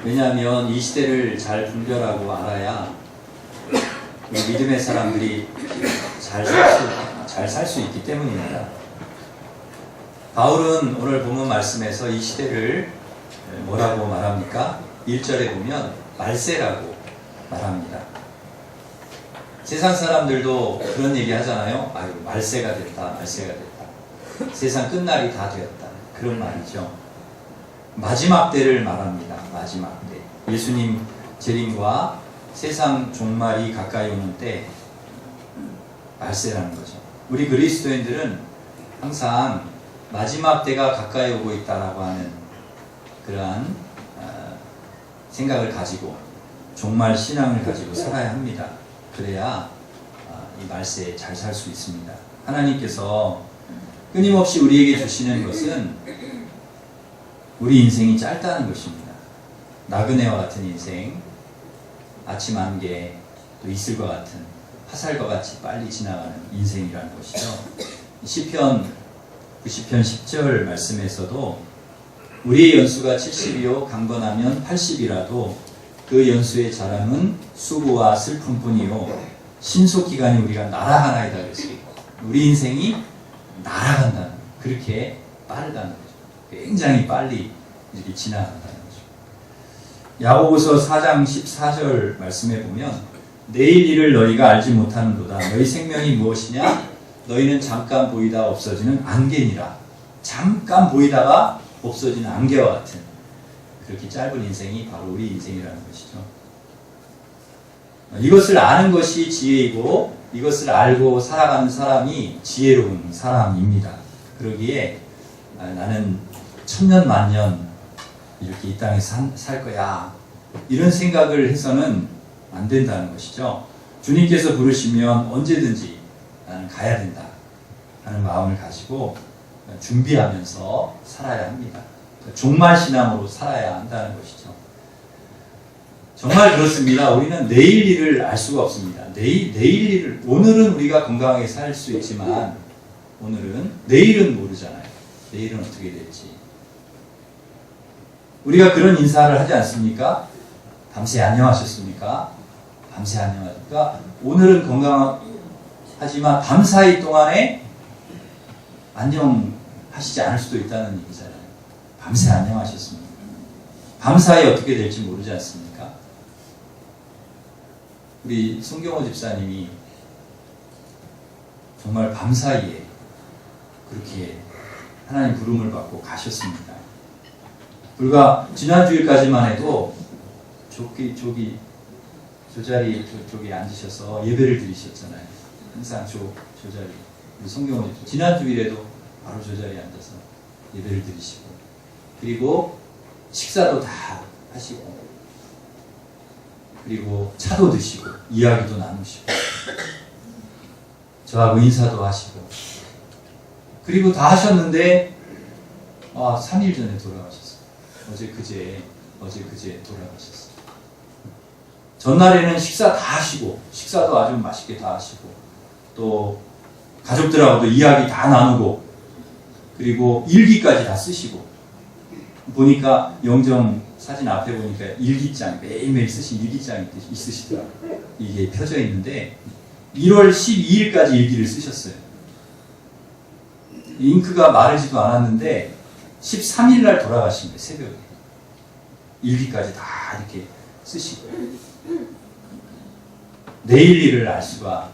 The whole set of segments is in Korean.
왜냐하면 이 시대를 잘 분별하고 알아야 우리 믿음의 사람들이 잘 살 수 있기 때문입니다. 바울은 오늘 본문 말씀에서 이 시대를 뭐라고 말합니까? 1절에 보면 말세라고 말합니다. 세상 사람들도 그런 얘기 하잖아요. 아유, 말세가 됐다, 말세가 됐다. 세상 끝날이 다 되었다. 그런 말이죠. 마지막 때를 말합니다. 마지막 때. 예수님 재림과 세상 종말이 가까이 오는 때 말세라는 거죠. 우리 그리스도인들은 항상 마지막 때가 가까이 오고 있다라고 하는 그러한 생각을 가지고 종말 신앙을 가지고 살아야 합니다. 그래야 이 말세에 잘 살 수 있습니다. 하나님께서 끊임없이 우리에게 주시는 것은 우리 인생이 짧다는 것입니다. 나그네와 같은 인생, 아침 안개, 또 이슬과 같은 화살과 같이 빨리 지나가는 인생이라는 것이죠. 시편 90편 10절 말씀에서도 우리의 연수가 70이요 강건하면 80이라도 그 연수의 자랑은 수고와 슬픔뿐이요 신속기간이 우리가 날아가나이다 그랬어요. 우리 인생이 날아간다는, 그렇게 빠르다는 거죠. 굉장히 빨리 이렇게 지나간다는 거죠. 야고보서 4장 14절 말씀에 보면 내일 일을 너희가 알지 못하는도다. 너희 생명이 무엇이냐? 너희는 잠깐 보이다 없어지는 안개니라. 잠깐 보이다가 없어지는 안개와 같은 그렇게 짧은 인생이 바로 우리 인생이라는 것이죠. 이것을 아는 것이 지혜이고 이것을 알고 살아가는 사람이 지혜로운 사람입니다. 그러기에 나는 천년 만년 이렇게 이 땅에서 살 거야, 이런 생각을 해서는 안 된다는 것이죠. 주님께서 부르시면 언제든지 나는 가야 된다 하는 마음을 가지고 준비하면서 살아야 합니다. 종말 신앙으로 살아야 한다는 것이죠. 정말 그렇습니다. 우리는 내일 일을 알 수가 없습니다. 내일 일을, 오늘은 우리가 건강하게 살 수 있지만 내일은 모르잖아요. 내일은 어떻게 될지. 우리가 그런 인사를 하지 않습니까? 밤새 안녕하셨습니까? 밤새 안녕하십니까? 오늘은 건강하지만 밤사이 동안에 안녕하시지 않을 수도 있다는 얘기잖아요. 밤새 안녕하셨습니까? 밤사이 어떻게 될지 모르지 않습니까? 우리 송경호 집사님이 정말 밤사이에 그렇게 하나님 부름을 받고 가셨습니다. 불과 지난주일까지만 해도 저 자리 저쪽에 앉으셔서 예배를 드리셨잖아요. 항상 저 자리. 우리 송경호 집사 지난주일에도 바로 저 자리에 앉아서 예배를 드리시고, 그리고 식사도 다 하시고, 그리고 차도 드시고 이야기도 나누시고 저하고 인사도 하시고, 그리고 다 하셨는데 3일 전에 돌아가셨어요. 어제 그제 돌아가셨어요. 전날에는 식사 다 하시고, 식사도 아주 맛있게 다 하시고, 또 가족들하고도 이야기 다 나누고, 그리고 일기까지 다 쓰시고, 보니까 영정 사진 앞에 보니까 일기장, 매일매일 쓰신 일기장이 있으시더라고요. 이게 펴져 있는데 1월 12일까지 일기를 쓰셨어요. 잉크가 마르지도 않았는데 13일 날 돌아가신 거예요. 새벽에. 일기까지 다 이렇게 쓰시고. 내일 일을 알 수가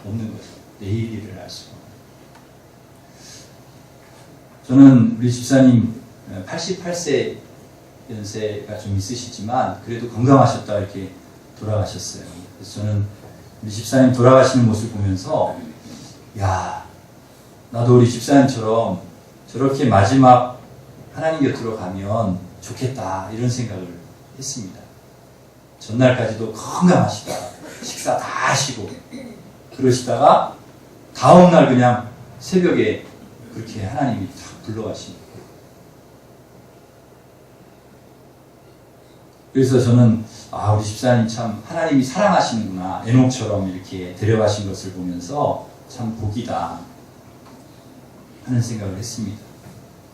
없는 거죠. 내일 일을 알 수가 없는. 저는 우리 집사님 88세 연세가 좀 있으시지만 그래도 건강하셨다 이렇게 돌아가셨어요. 그래서 저는 우리 집사님 돌아가시는 모습을 보면서 야, 나도 우리 집사님처럼 저렇게 마지막 하나님 곁으로 가면 좋겠다, 이런 생각을 했습니다. 전날까지도 건강하시다, 식사 다 하시고 그러시다가 다음날 그냥 새벽에 그렇게 하나님이 탁 불러가시니까. 그래서 저는 우리 집사님 참 하나님이 사랑하시는구나, 에녹처럼 이렇게 데려가신 것을 보면서 참 복이다 하는 생각을 했습니다.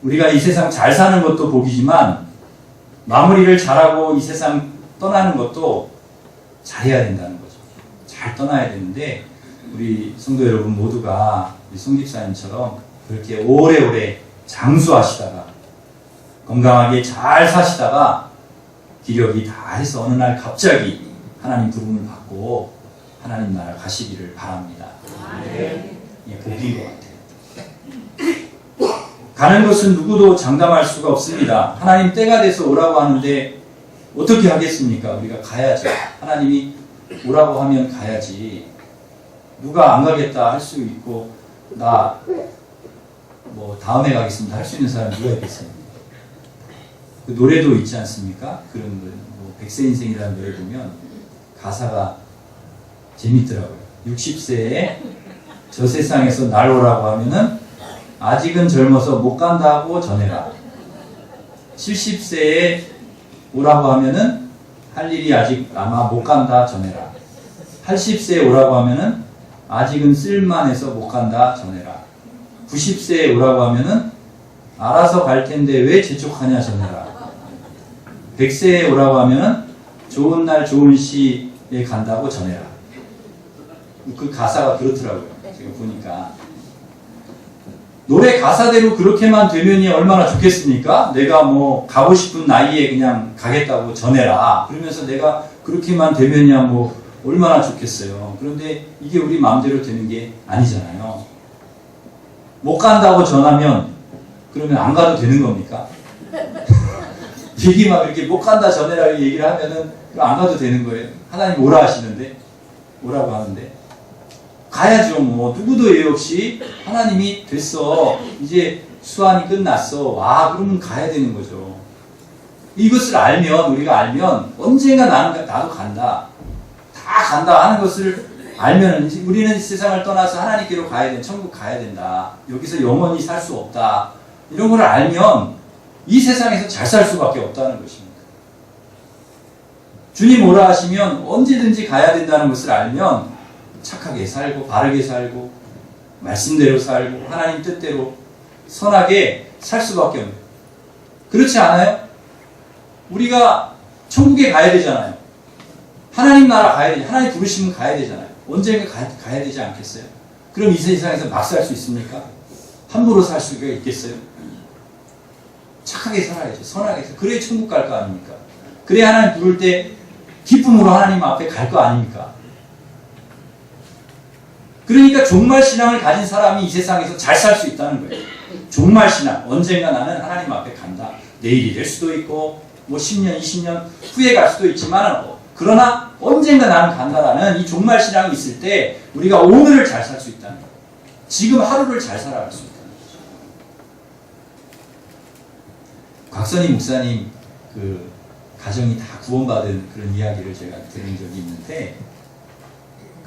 우리가 이 세상 잘 사는 것도 복이지만 마무리를 잘하고 이 세상 떠나는 것도 잘해야 된다는 거죠. 잘 떠나야 되는데 우리 성도 여러분 모두가 우리 송 집사님처럼 그렇게 오래오래 장수하시다가 건강하게 잘 사시다가 기력이 다 해서 어느 날 갑자기 하나님 부름을 받고 하나님 나라 가시기를 바랍니다. 예, 복인 것 같아요. 가는 것은 누구도 장담할 수가 없습니다. 하나님 때가 돼서 오라고 하는데 어떻게 하겠습니까? 우리가 가야죠. 하나님이 오라고 하면 가야지. 누가 안 가겠다 할 수 있고 나 뭐 다음에 가겠습니다 할 수 있는 사람 누가 있겠어요? 그 노래도 있지 않습니까? 그런 뭐 백세 인생이라는 노래 보면 가사가 재밌더라고요. 60세에 저 세상에서 날 오라고 하면은 아직은 젊어서 못 간다고 전해라. 70세에 오라고 하면은 할 일이 아직 아마 못 간다 전해라. 80세에 오라고 하면은 아직은 쓸만해서 못 간다 전해라. 90세에 오라고 하면은 알아서 갈 텐데 왜 재촉하냐 전해라. 100세에 오라고 하면은 좋은 날 좋은 시에 간다고 전해라. 그 가사가 그렇더라고요. 제가 보니까. 노래 가사대로 그렇게만 되면이 얼마나 좋겠습니까? 내가 뭐 가고 싶은 나이에 그냥 가겠다고 전해라. 그러면서 내가 그렇게만 되면야 뭐 얼마나 좋겠어요. 그런데 이게 우리 마음대로 되는 게 아니잖아요. 못 간다고 전하면 그러면 안 가도 되는 겁니까? 얘기 막 이렇게 못 간다 전해라 얘기를 하면은 안 가도 되는 거예요. 하나님 오라 하시는데, 오라고 하는데. 가야죠. 뭐 누구도 예의 없이 하나님이 됐어. 이제 수환이 끝났어. 와, 그러면 가야 되는 거죠. 이것을 알면, 우리가 알면 언젠가 나도 간다. 다 간다 하는 것을 알면 우리는 세상을 떠나서 하나님께로 가야 된다. 천국 가야 된다. 여기서 영원히 살 수 없다. 이런 걸 알면 이 세상에서 잘 살 수밖에 없다는 것입니다. 주님 오라 하시면 언제든지 가야 된다는 것을 알면 착하게 살고 바르게 살고 말씀대로 살고 하나님 뜻대로 선하게 살 수밖에 없는. 그렇지 않아요? 우리가 천국에 가야 되잖아요. 하나님 나라 가야 되잖아요. 하나님 부르시면 가야 되잖아요. 언젠가 가야 되지 않겠어요? 그럼 이 세상에서 막 살 수 있습니까? 함부로 살 수가 있겠어요? 착하게 살아야죠. 선하게 살아야죠. 그래야 천국 갈 거 아닙니까? 그래야 하나님 부를 때 기쁨으로 하나님 앞에 갈 거 아닙니까? 그러니까 종말 신앙을 가진 사람이 이 세상에서 잘 살 수 있다는 거예요. 종말 신앙. 언젠가 나는 하나님 앞에 간다. 내일이 될 수도 있고 뭐 10년, 20년 후에 갈 수도 있지만 그러나 언젠가 나는 간다라는 이 종말 신앙이 있을 때 우리가 오늘을 잘 살 수 있다는 거예요. 지금 하루를 잘 살아갈 수 있다는 거죠. 곽선희 목사님 그 가정이 다 구원받은 그런 이야기를 제가 들은 적이 있는데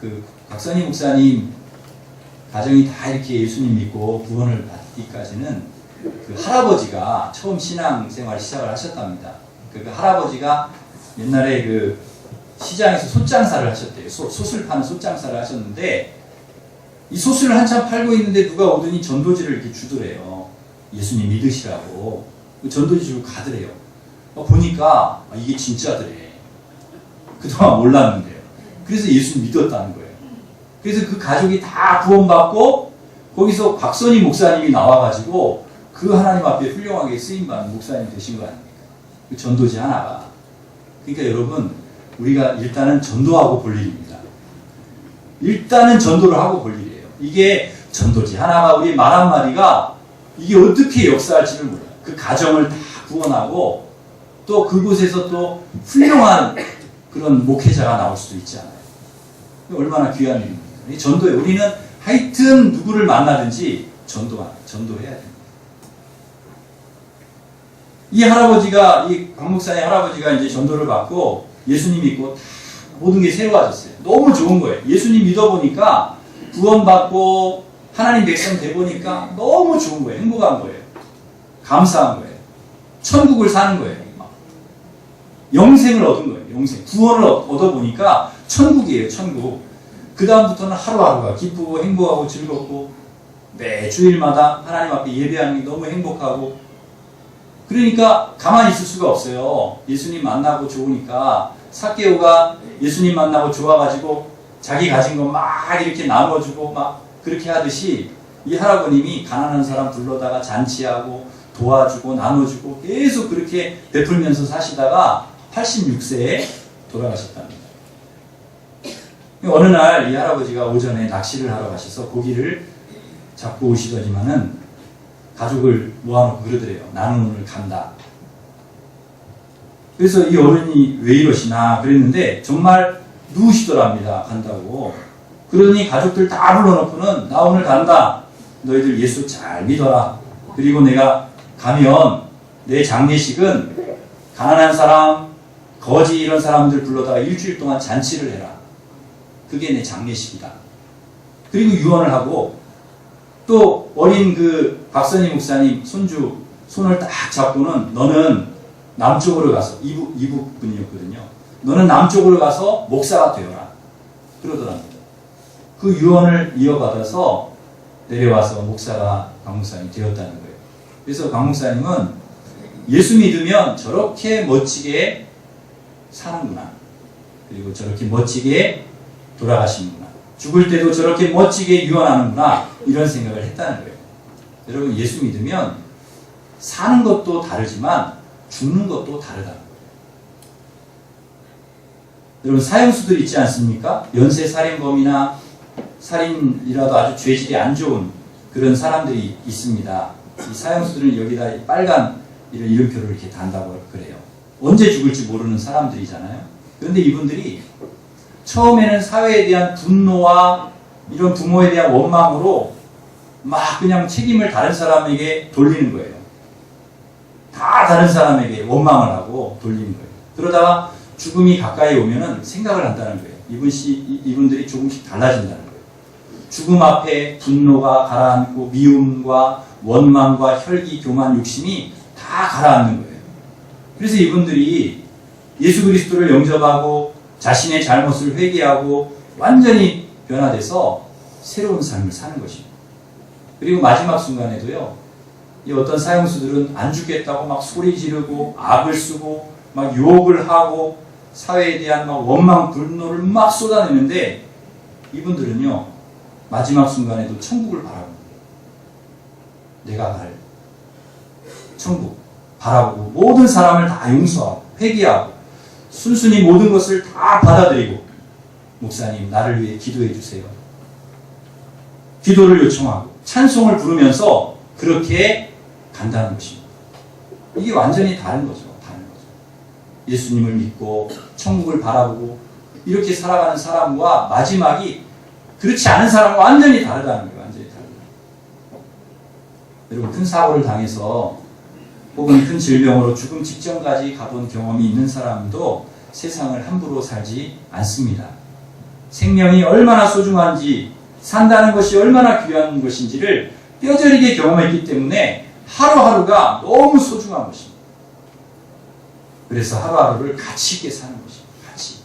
그 곽선희 목사님 가정이 다 이렇게 예수님 믿고 구원을 받기까지는 그 할아버지가 처음 신앙생활 시작을 하셨답니다. 그 할아버지가 옛날에 그 시장에서 솥장사를 하셨대요. 솥을 파는 솥장사를 하셨는데 이 솥을 한참 팔고 있는데 누가 오더니 전도지를 이렇게 주더래요. 예수님 믿으시라고. 전도지 주고 가더래요. 보니까 이게 진짜더래. 그동안 몰랐는데요. 그래서 예수 믿었다는 거예요. 그래서 그 가족이 다 구원받고 거기서 곽선희 목사님이 나와가지고 그 하나님 앞에 훌륭하게 쓰임받는 목사님 되신 거 아닙니까? 그 전도지 하나가. 그러니까 여러분 우리가 일단은 전도하고 볼 일입니다. 일단은 전도를 하고 볼 일이에요. 이게 전도지 하나가 우리 말 한마디가 이게 어떻게 역사할지를 몰라요. 그 가정을 다 구원하고 또 그곳에서 또 훌륭한 그런 목회자가 나올 수도 있지 않아요. 얼마나 귀한 일입니까? 이 전도에 우리는 하여튼 누구를 만나든지 전도해야 됩니다. 이 할아버지가 이 곽 목사의 할아버지가 이제 전도를 받고 예수님 믿고 다 모든 게 새로워졌어요. 너무 좋은 거예요. 예수님 믿어보니까 구원받고 하나님 백성 돼보니까 너무 좋은 거예요. 행복한 거예요. 감사한 거예요. 천국을 사는 거예요. 영생을 얻은 거예요. 영생. 구원을 얻어보니까 천국이에요. 천국. 그 다음부터는 하루하루가 기쁘고 행복하고 즐겁고 매 주일마다 하나님 앞에 예배하는 게 너무 행복하고 그러니까 가만히 있을 수가 없어요. 예수님 만나고 좋으니까. 삭개오가 예수님 만나고 좋아가지고 자기 가진 거 막 이렇게 나눠주고 막 그렇게 하듯이 이 할아버님이 가난한 사람 불러다가 잔치하고 도와주고 나눠주고 계속 그렇게 베풀면서 사시다가 86세에 돌아가셨답니다. 어느 날 이 할아버지가 오전에 낚시를 하러 가셔서 고기를 잡고 오시더니만은 가족을 모아놓고 그러더래요. 나는 오늘 간다. 그래서 이 어른이 왜 이러시나 그랬는데 정말 누우시더랍니다. 간다고. 그러더니 가족들 다 불러놓고는 나 오늘 간다. 너희들 예수 잘 믿어라. 그리고 내가 가면 내 장례식은 가난한 사람, 거지 이런 사람들 불러다가 일주일 동안 잔치를 해라. 그게 내 장례식이다. 그리고 유언을 하고 또 어린 그 박선희 목사님 손주 손을 딱 잡고는 너는 남쪽으로 가서 이북 분이었거든요. 너는 남쪽으로 가서 목사가 되어라. 그러더랍니다. 그 유언을 이어받아서 내려와서 목사가 강 목사님이 되었다는 거예요. 그래서 강 목사님은 예수 믿으면 저렇게 멋지게 사는구나. 그리고 저렇게 멋지게 돌아가시는구나. 죽을 때도 저렇게 멋지게 유언하는구나. 이런 생각을 했다는 거예요. 여러분 예수 믿으면 사는 것도 다르지만 죽는 것도 다르다는 거예요. 여러분 사형수들 있지 않습니까? 연쇄살인범이나 살인이라도 아주 죄질이 안 좋은 그런 사람들이 있습니다. 이 사형수들은 여기다 빨간 이런 이름표를 이렇게 단다고 그래요. 언제 죽을지 모르는 사람들이잖아요. 그런데 이분들이 처음에는 사회에 대한 분노와 이런 부모에 대한 원망으로 막 그냥 책임을 다른 사람에게 돌리는 거예요. 다 다른 사람에게 원망을 하고 돌리는 거예요. 그러다가 죽음이 가까이 오면은 생각을 한다는 거예요. 이분들이 조금씩 달라진다는 거예요. 죽음 앞에 분노가 가라앉고 미움과 원망과 혈기, 교만, 욕심이 다 가라앉는 거예요. 그래서 이분들이 예수 그리스도를 영접하고 자신의 잘못을 회개하고 완전히 변화돼서 새로운 삶을 사는 것입니다. 그리고 마지막 순간에도요, 이 어떤 사형수들은 안 죽겠다고 막 소리 지르고 악을 쓰고 막 욕을 하고 사회에 대한 막 원망, 분노를 막 쏟아내는데 이분들은요, 마지막 순간에도 천국을 바라봅니다. 내가 갈 천국 바라보고 모든 사람을 다 용서하고 회개하고 순순히 모든 것을 다 받아들이고 목사님 나를 위해 기도해 주세요. 기도를 요청하고 찬송을 부르면서 그렇게 간다는 것입니다. 이게 완전히 다른 거죠. 다른 거죠. 예수님을 믿고 천국을 바라보고 이렇게 살아가는 사람과 마지막이 그렇지 않은 사람과 완전히 다르다는 거예요. 완전히 다르다. 여러분 큰 사고를 당해서 혹은 큰 질병으로 죽음 직전까지 가본 경험이 있는 사람도 세상을 함부로 살지 않습니다. 생명이 얼마나 소중한지, 산다는 것이 얼마나 귀한 것인지를 뼈저리게 경험했기 때문에 하루하루가 너무 소중한 것입니다. 그래서 하루하루를 가치 있게 사는 것입니다. 가치.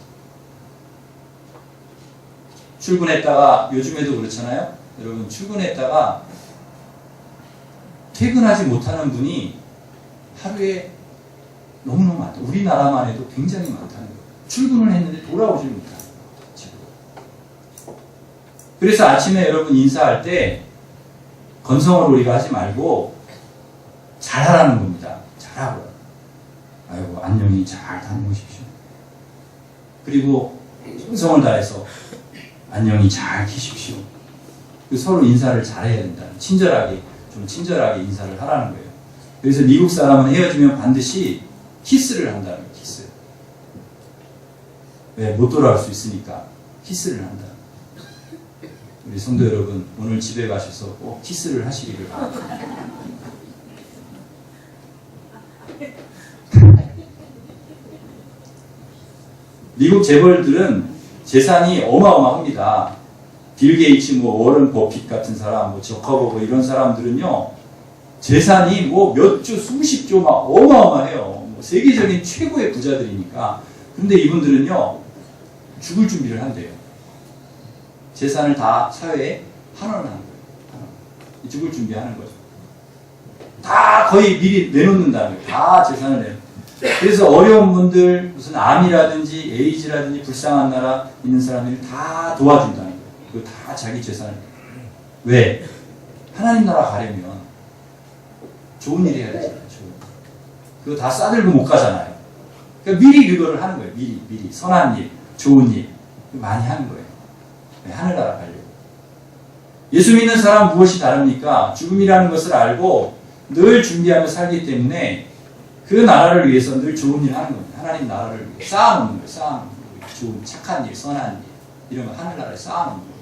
출근했다가, 요즘에도 그렇잖아요. 여러분 출근했다가 퇴근하지 못하는 분이 하루에 너무너무 많다. 우리나라만 해도 굉장히 많다는 거예요. 출근을 했는데 돌아오질 못하는 거예요. 그래서 아침에 여러분 인사할 때 건성으로 우리가 하지 말고 잘하라는 겁니다. 잘하고. 아이고 안녕히 잘 다녀오십시오. 그리고 충성을 다해서 안녕히 잘 계십시오. 서로 인사를 잘해야 된다. 친절하게, 좀 친절하게 인사를 하라는 거예요. 그래서 미국 사람은 헤어지면 반드시 키스를 한다는 거예요. 키스. 왜? 못 돌아올 수 있으니까 키스를 한다. 우리 성도 여러분 오늘 집에 가셔서 꼭 키스를 하시기를 바랍니다. 미국 재벌들은 재산이 어마어마합니다. 빌 게이츠, 워런 버핏 같은 사람, 저커버거 이런 사람들은요, 재산이 몇 조, 수십 조 막 어마어마해요. 세계적인 최고의 부자들이니까. 근데 이분들은요, 죽을 준비를 한대요. 재산을 다 사회에 환원을 하는 거예요. 죽을 준비하는 거죠. 다 거의 미리 내놓는다는 거예요. 다 재산을 내놓는. 그래서 어려운 분들, 무슨 암이라든지 에이즈라든지 불쌍한 나라 있는 사람들이 다 도와준다는 거예요. 그거 다 자기 재산을. 왜? 하나님 나라 가려면 좋은 일 해야 되잖아요. 그거 다 싸들고 못 가잖아요. 그러니까 미리 그거를 하는 거예요. 미리. 선한 일, 좋은 일. 많이 하는 거예요. 하늘나라 가려고. 예수 믿는 사람 무엇이 다릅니까? 죽음이라는 것을 알고 늘 준비하며 살기 때문에 그 나라를 위해서 늘 좋은 일 하는 겁니다. 하나님 나라를 위해 쌓아놓는 거예요. 쌓아놓는 거예요. 좋은, 착한 일, 선한 일. 이런 거 하늘나라에 쌓아놓는 거예요.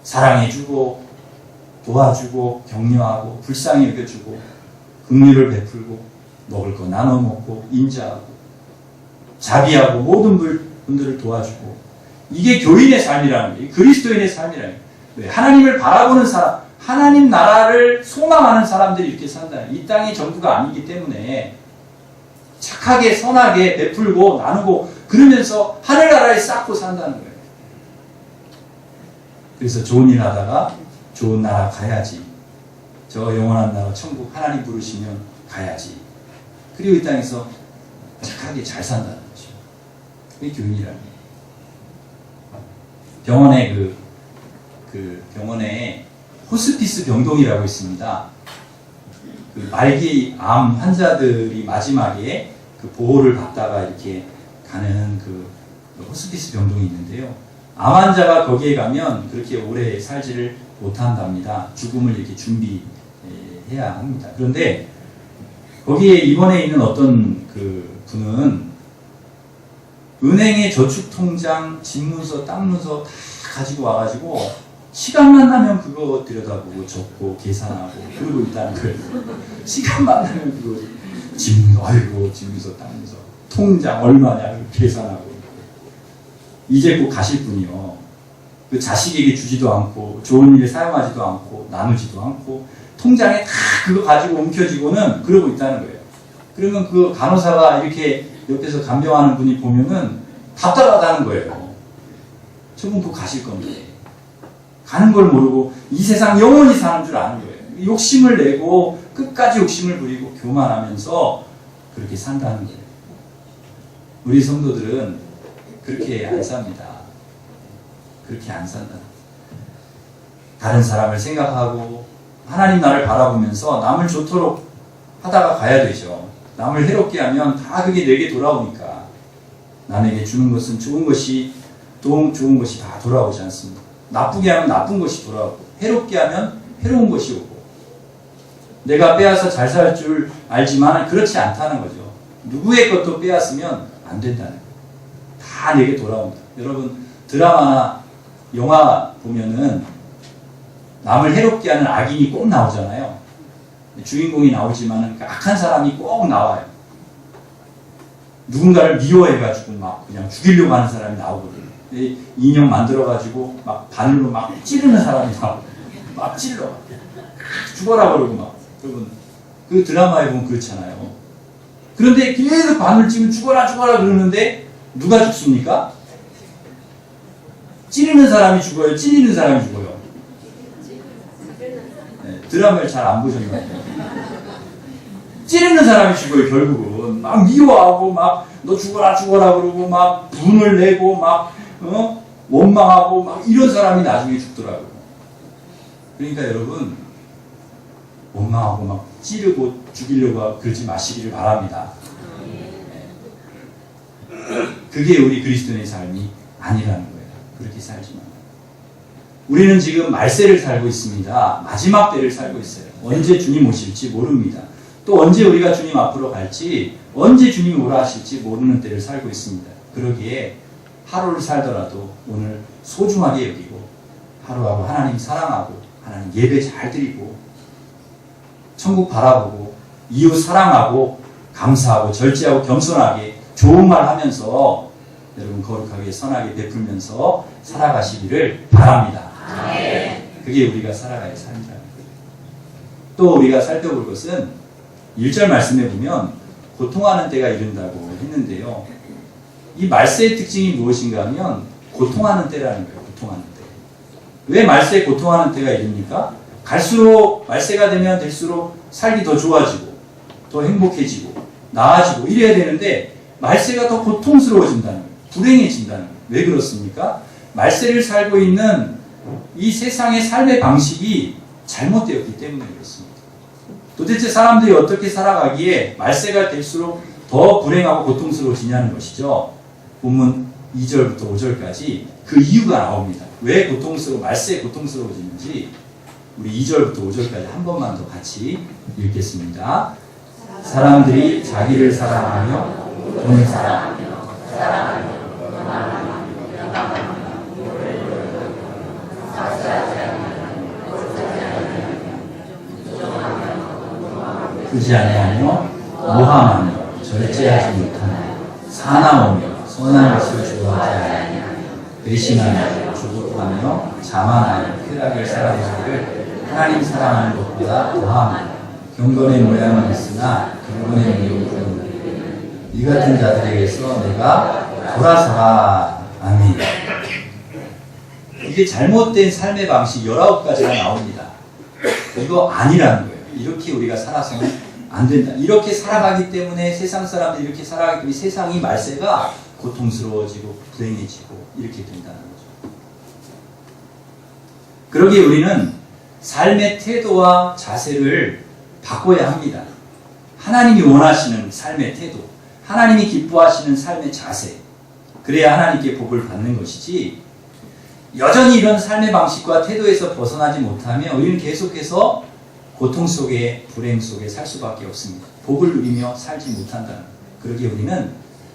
사랑해주고, 도와주고, 격려하고, 불쌍히 여겨주고, 긍휼을 베풀고, 먹을 거 나눠 먹고, 인자하고, 자비하고, 모든 분들을 도와주고, 이게 교인의 삶이라는 거예요. 그리스도인의 삶이라는 거예요. 왜? 하나님을 바라보는 사람, 하나님 나라를 소망하는 사람들이 이렇게 산다. 이 땅이 전부가 아니기 때문에 착하게 선하게 베풀고 나누고 그러면서 하늘나라에 쌓고 산다는 거예요. 그래서 좋은 일 하다가 좋은 나라 가야지. 저 영원한 나라 천국 하나님 부르시면 가야지. 그리고 이 땅에서 착하게 잘 산다는 거죠. 그게 교인이라는 거예요. 병원에 병원에 호스피스 병동이라고 있습니다. 그 말기 암 환자들이 마지막에 그 보호를 받다가 이렇게 가는 그 호스피스 병동이 있는데요. 암 환자가 거기에 가면 그렇게 오래 살지를 못한답니다. 죽음을 이렇게 준비해야 합니다. 그런데 거기에 입원해 있는 어떤 그 분은 은행의 저축통장, 집문서, 땅문서 다 가지고 와가지고 시간만 나면 그거 들여다보고 적고 계산하고 그러고 있다는 거예요. 시간만 나면 그거 집문서, 아이고 집문서, 땅문서, 통장 얼마냐 계산하고. 이제 곧 가실 분이요. 그 자식에게 주지도 않고 좋은 일에 사용하지도 않고 나누지도 않고 통장에 다 그거 가지고 움켜쥐고는 그러고 있다는 거예요. 그러면 그 간호사가 이렇게 옆에서 간병하는 분이 보면은 답답하다는 거예요. 저분 곧 가실 건데. 가는 걸 모르고 이 세상 영원히 사는 줄 아는 거예요. 욕심을 내고 끝까지 욕심을 부리고 교만하면서 그렇게 산다는 거예요. 우리 성도들은 그렇게 안 삽니다. 그렇게 안 산다. 다른 사람을 생각하고 하나님 나를 바라보면서 남을 좋도록 하다가 가야 되죠. 남을 해롭게 하면 다 그게 내게 돌아오니까. 남에게 주는 것은 좋은 것이 다 돌아오지 않습니다. 나쁘게 하면 나쁜 것이 돌아오고 해롭게 하면 해로운 것이 오고 내가 빼앗아 잘 살 줄 알지만 그렇지 않다는 거죠. 누구의 것도 빼앗으면 안 된다는 거예요. 다 내게 돌아옵니다. 여러분 드라마나 영화 보면은 남을 해롭게 하는 악인이 꼭 나오잖아요. 주인공이 나오지만 그 악한 사람이 꼭 나와요. 누군가를 미워해가지고 막 그냥 죽이려고 하는 사람이 나오거든요. 인형 만들어가지고 막 바늘로 막 찌르는 사람이 나오고 막 찔러 죽어라 그러고 막. 여러분 그 드라마에 보면 그렇잖아요. 그런데 계속 바늘 찌면 죽어라 그러는데 누가 죽습니까? 찌르는 사람이 죽어요? 찔리는 사람이 죽어요? 네, 드라마를 잘 안 보셨나요? 찌르는 사람이 죽어요. 결국은 막 미워하고 막 너 죽어라 그러고 막 분을 내고 막 원망하고 막 이런 사람이 나중에 죽더라고요. 그러니까 여러분 원망하고 막 찌르고 죽이려고 그러지 마시기를 바랍니다. 그게 우리 그리스도인의 삶이 아니라는 거예요. 그렇게 살지 마. 우리는 지금 말세를 살고 있습니다. 마지막 때를 살고 있어요. 언제 주님 오실지 모릅니다. 또 언제 우리가 주님 앞으로 갈지, 언제 주님이 오라 하실지 모르는 때를 살고 있습니다. 그러기에 하루를 살더라도 오늘 소중하게 여기고 하루하루 하나님 사랑하고 하나님 예배 잘 드리고 천국 바라보고 이웃 사랑하고 감사하고 절제하고 겸손하게 좋은 말 하면서 여러분 거룩하게 선하게 베풀면서 살아가시기를 바랍니다. 그게 우리가 살아가야 삶이라는 거예요. 또 우리가 살펴볼 것은 1절 말씀에 보면 고통하는 때가 이른다고 했는데요. 이 말세의 특징이 무엇인가 하면 고통하는 때라는 거예요. 고통하는 때. 왜 말세에 고통하는 때가 이릅니까? 갈수록 말세가 되면 될수록 살기 더 좋아지고 더 행복해지고 나아지고 이래야 되는데 말세가 더 고통스러워진다는 거예요. 불행해진다는 거예요. 왜 그렇습니까? 말세를 살고 있는 이 세상의 삶의 방식이 잘못되었기 때문에 그렇습니다. 도대체 사람들이 어떻게 살아가기에 말세가 될수록 더 불행하고 고통스러워지냐는 것이죠. 본문 2절부터 5절까지 그 이유가 나옵니다. 왜 말세에 고통스러워지는지 우리 2절부터 5절까지 한 번만 더 같이 읽겠습니다. 사람들이 자기를 사랑하며 돈을 사랑하며 그지 아니하며 모함하며 절제하지 못하며 사나우며 선한 것을 좋아하지 아니하며 배신하며 조급하며 자만하여 쾌락을 사랑하기를 하나님 사랑하는 것보다 더하며 경건의 모양은 있으나 경건의 모양은 이 같은 자들에게서 내가 돌아서라. 아멘. 이게 잘못된 삶의 방식 19가지가 나옵니다. 이거 아니라는 거예요. 이렇게 우리가 살아서는 안 된다. 이렇게 살아가기 때문에 세상 사람들이 이렇게 살아가기 때문에 세상이 말세가 고통스러워지고 불행해지고 이렇게 된다는 거죠. 그러기에 우리는 삶의 태도와 자세를 바꿔야 합니다. 하나님이 원하시는 삶의 태도, 하나님이 기뻐하시는 삶의 자세, 그래야 하나님께 복을 받는 것이지 여전히 이런 삶의 방식과 태도에서 벗어나지 못하면 우리는 계속해서 고통 속에 불행 속에 살 수밖에 없습니다. 복을 누리며 살지 못한다는 거예요. 그러기에 우리는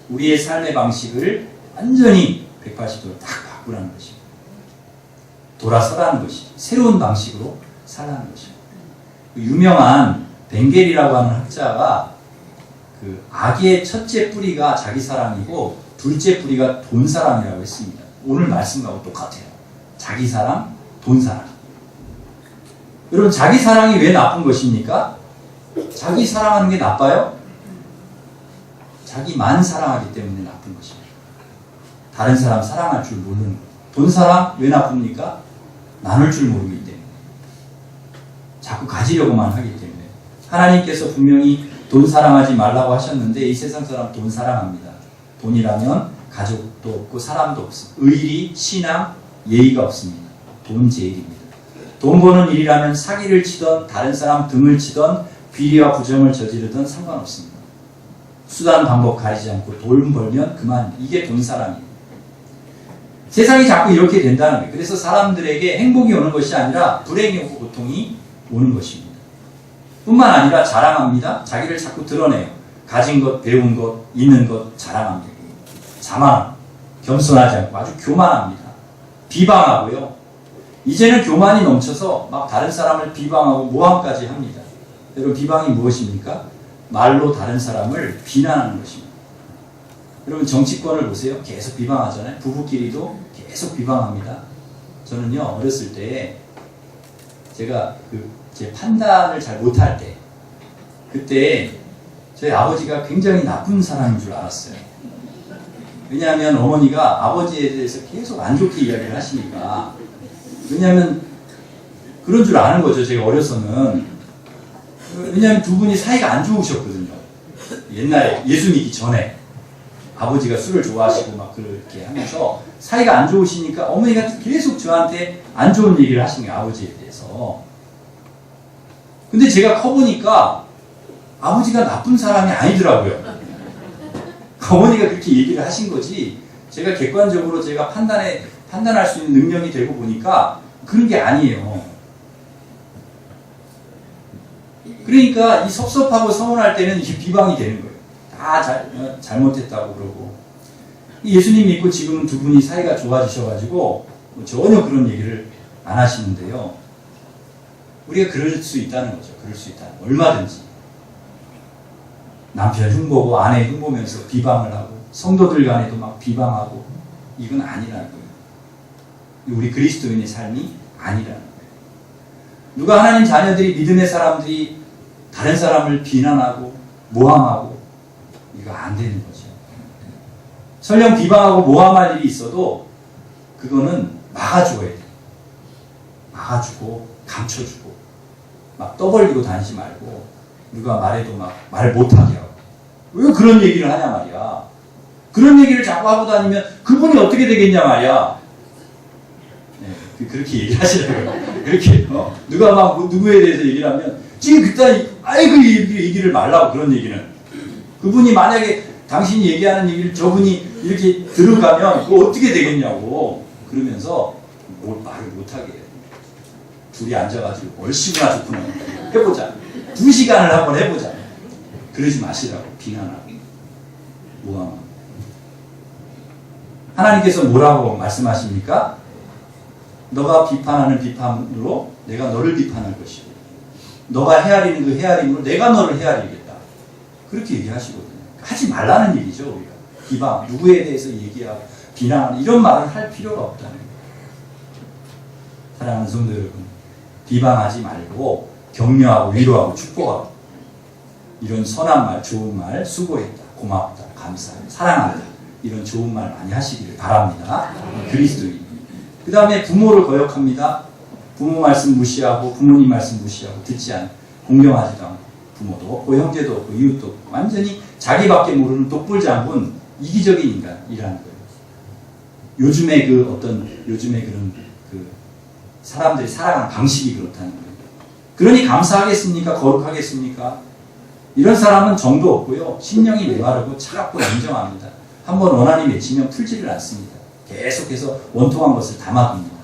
우리의 삶의 방식을 완전히 180도로 딱 바꾸라는 것입니다. 돌아서라는 것이죠. 새로운 방식으로 살라는 것입니다. 유명한 벵겔이라고 하는 학자가 그 악의 첫째 뿌리가 자기 사랑이고 둘째 뿌리가 돈 사랑이라고 했습니다. 오늘 말씀하고 똑같아요. 자기 사랑, 돈 사랑. 여러분, 자기 사랑이 왜 나쁜 것입니까? 자기 사랑하는 게 나빠요? 자기만 사랑하기 때문에 나쁜 것입니다. 다른 사람 사랑할 줄 모르는 거예요. 돈 사랑 왜 나쁩니까? 나눌 줄 모르기 때문에. 자꾸 가지려고만 하기 때문에. 하나님께서 분명히 돈 사랑하지 말라고 하셨는데 이 세상 사람 돈 사랑합니다. 돈이라면 가족도 없고 사람도 없습니다. 의리, 신앙, 예의가 없습니다. 돈 제일입니다. 돈 버는 일이라면 사기를 치던 다른 사람 등을 치던 비리와 부정을 저지르던 상관없습니다. 수단 방법 가리지 않고 돈 벌면 그만. 이게 돈 사랑이에요. 세상이 자꾸 이렇게 된다는 거예요. 그래서 사람들에게 행복이 오는 것이 아니라 불행이 오고 고통이 오는 것입니다. 뿐만 아니라 자랑합니다. 자기를 자꾸 드러내요. 가진 것, 배운 것, 있는 것 자랑합니다. 자만, 겸손하지 않고 아주 교만합니다. 비방하고요. 이제는 교만이 넘쳐서 막 다른 사람을 비방하고 모함까지 합니다. 여러분, 비방이 무엇입니까? 말로 다른 사람을 비난하는 것입니다. 여러분, 정치권을 보세요. 계속 비방하잖아요. 부부끼리도 계속 비방합니다. 저는요, 어렸을 때 제가 제 판단을 잘 못할 때, 그때 저희 아버지가 굉장히 나쁜 사람인 줄 알았어요. 왜냐하면 어머니가 아버지에 대해서 계속 안 좋게 이야기를 하시니까. 왜냐하면 그런 줄 아는 거죠. 제가 어려서는. 왜냐하면 두 분이 사이가 안 좋으셨거든요. 옛날에 예수 믿기 전에 아버지가 술을 좋아하시고 막 그렇게 하면서 사이가 안 좋으시니까 어머니가 계속 저한테 안 좋은 얘기를 하신 거예요. 아버지에 대해서. 근데 제가 커보니까 아버지가 나쁜 사람이 아니더라고요. 어머니가 그렇게 얘기를 하신 거지, 제가 객관적으로 제가 판단할 수 있는 능력이 되고 보니까 그런 게 아니에요. 그러니까 이 섭섭하고 서운할 때는 이게 비방이 되는 거예요. 다 잘못했다고 그러고. 예수님 믿고 지금 두 분이 사이가 좋아지셔가지고 전혀 그런 얘기를 안 하시는데요. 우리가 그럴 수 있다는 거죠. 그럴 수 있다. 얼마든지. 남편 흉보고 아내 흉보면서 비방을 하고 성도들 간에도 막 비방하고, 이건 아니라는 거예요. 우리 그리스도인의 삶이 아니라는 거예요. 누가 하나님 자녀들이, 믿음의 사람들이 다른 사람을 비난하고 모함하고, 이거 안 되는 거죠. 설령 비방하고 모함할 일이 있어도 그거는 막아줘야 돼요. 막아주고 감춰주고. 막 떠벌리고 다니지 말고 누가 말해도 막 말 못하게 하고 왜 그런 얘기를 하냐 말이야. 그런 얘기를 자꾸 하고 다니면 그분이 어떻게 되겠냐 말이야. 네, 그렇게 얘기하시라고요. 그렇게 누가 막 누구에 대해서 얘기를 하면 지금 그때 아이고 얘기를 말라고. 그런 얘기는 그분이 만약에 당신이 얘기하는 얘기를 저분이 이렇게 들어가면 그거 어떻게 되겠냐고. 그러면서 말을 못하게 해요. 둘이 앉아가지고 얼씨구나 좋구나 해보자. 2시간을 한번 해보자. 그러지 마시라고. 비난하고 모함하고. 하나님께서 뭐라고 말씀하십니까? 너가 비판하는 비판으로 내가 너를 비판할 것이고 너가 헤아리는 그 헤아림으로 내가 너를 헤아리겠다. 그렇게 얘기하시거든요. 하지 말라는 얘기죠. 우리가 비방, 누구에 대해서 얘기하고 비난하는 이런 말을 할 필요가 없다는 거예요. 사랑하는 성도 여러분, 비방하지 말고 격려하고 위로하고 축복하고 이런 선한 말, 좋은 말, 수고했다, 고맙다, 감사합니다, 사랑한다 이런 좋은 말 많이 하시기를 바랍니다. 그리스도인. 그 다음에 부모를 거역합니다. 부모 말씀 무시하고 부모님 말씀 무시하고 듣지 않고 공경하지도 않고 부모도 없고 형제도 없고 이웃도 없고 완전히 자기밖에 모르는 독불장군 이기적인 인간이라는 거예요. 요즘에 요즘에 그런 사람들이 살아가는 방식이 그렇다는 거예요. 그러니 감사하겠습니까? 거룩하겠습니까? 이런 사람은 정도 없고요. 심령이 메마르고 차갑고 냉정합니다. 한번 원한이 맺히면 풀지를 않습니다. 계속해서 원통한 것을 담아둡니다.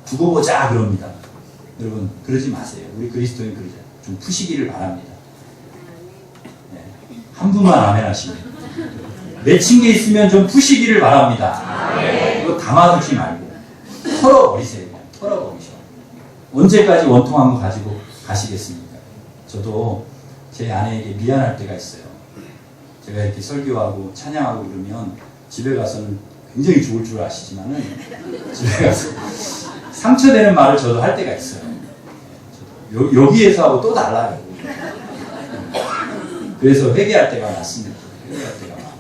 두고 보자 그럽니다. 여러분 그러지 마세요. 우리 그리스도인 그러자. 좀 푸시기를 바랍니다. 네. 한 분만 아멘 하시면 맺힌 게 있으면 좀 푸시기를 바랍니다. 이거 담아두지 말고 털어버리세요. 털어버리셔. 언제까지 원통한 거 가지고 가시겠습니까? 저도 제 아내에게 미안할 때가 있어요. 제가 이렇게 설교하고 찬양하고 그러면 집에 가서는 굉장히 좋을 줄 아시지만은 집에 가서 상처되는 말을 저도 할 때가 있어요. 여기에서 하고 또 달라요. 그래서 회개할 때가 많습니다. 회개할 때가 많아요.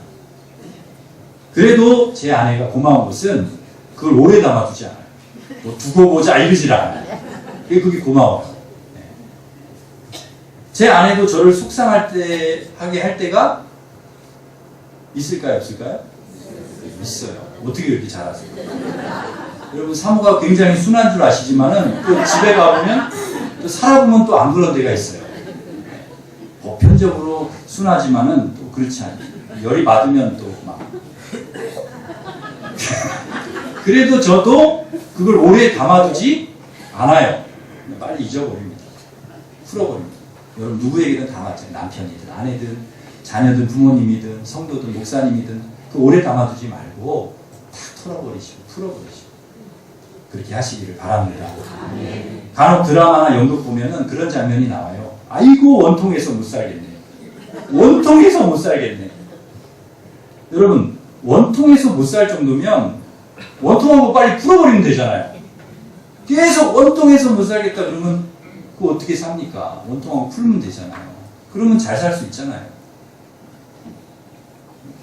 그래도 제 아내가 고마운 것은 그걸 오래 담아두지 않아요. 뭐 두고 보자 이러질 않아요. 그게 고마워요. 제 아내도 저를 속상하게 할 때가 있을까요? 없을까요? 있어요. 어떻게 이렇게 잘하세요? 여러분 사모가 굉장히 순한 줄 아시지만은 또 집에 가보면 또 살아보면 또 안 그런 데가 있어요. 보편적으로 순하지만은 또 그렇지 않아요. 열이 받으면 또 막 그래도 저도 그걸 오래 담아두지 않아요. 빨리 잊어버립니다. 풀어버립니다. 여러분 누구에게든 담았잖아요. 남편이든 아내든 자녀든 부모님이든 성도든 목사님이든 그 오래 담아두지 말고 다 털어버리시고 풀어버리시고 그렇게 하시기를 바랍니다. 간혹 드라마나 연극 보면은 그런 장면이 나와요. 아이고 원통해서 못 살겠네. 원통해서 못 살겠네. 여러분 원통해서 못 살 정도면 원통한 거 빨리 풀어버리면 되잖아요. 계속 원통해서 못 살겠다 그러면 그거 어떻게 삽니까? 원통한 거 풀면 되잖아요. 그러면 잘 살 수 있잖아요.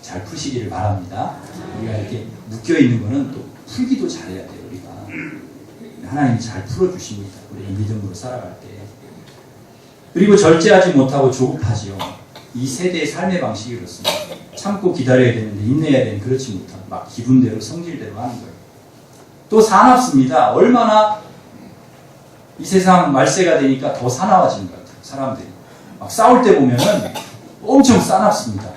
잘 푸시기를 바랍니다. 우리가 이렇게 묶여있는 거는 또 풀기도 잘해야 돼요. 우리가 하나님이 잘 풀어주십니다. 우리가 믿음으로 살아갈 때. 그리고 절제하지 못하고 조급하지요. 이 세대의 삶의 방식이 그렇습니다. 참고 기다려야 되는데 인내해야 되는 그렇지 못하고 막 기분대로 성질대로 하는 거예요. 또 사납습니다. 얼마나 이 세상 말세가 되니까 더 사나워지는 것 같아요. 사람들이 막 싸울 때 보면은 엄청 싸납습니다.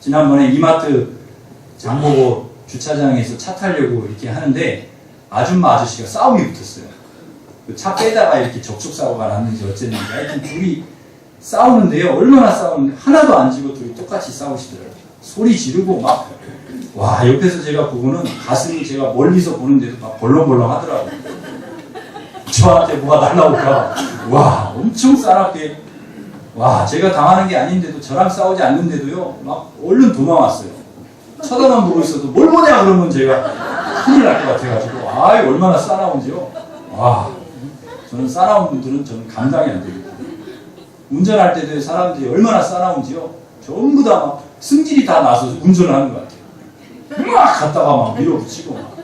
지난번에 이마트 장보고 주차장에서 차 타려고 이렇게 하는데 아줌마 아저씨가 싸움이 붙었어요. 그 차 빼다가 이렇게 접촉사고가 났는지 어쨌는지 하여튼 둘이 싸우는데요. 얼마나 싸우는데 하나도 안 지고 둘이 똑같이 싸우시더라고요. 소리 지르고 막 와 옆에서 제가 보고는 가슴이 제가 멀리서 보는데도 막 벌렁벌렁 하더라고요. 저한테 뭐가 날라올까 와 엄청 싸납게 와 제가 당하는 게 아닌데도 저랑 싸우지 않는데도요 막 얼른 도망왔어요. 쳐다만 보고 있어도 뭘 보냐 그러면 제가 큰일 날 것 같아가지고 아이 얼마나 싸나운지요. 와 저는 싸나운 분들은 저는 감당이 안 됩니다. 운전할 때도 사람들이 얼마나 싸나운지요. 전부 다 막 승질이 다 나서 운전을 하는 것 같아요. 막 갔다가 막 밀어붙이고 막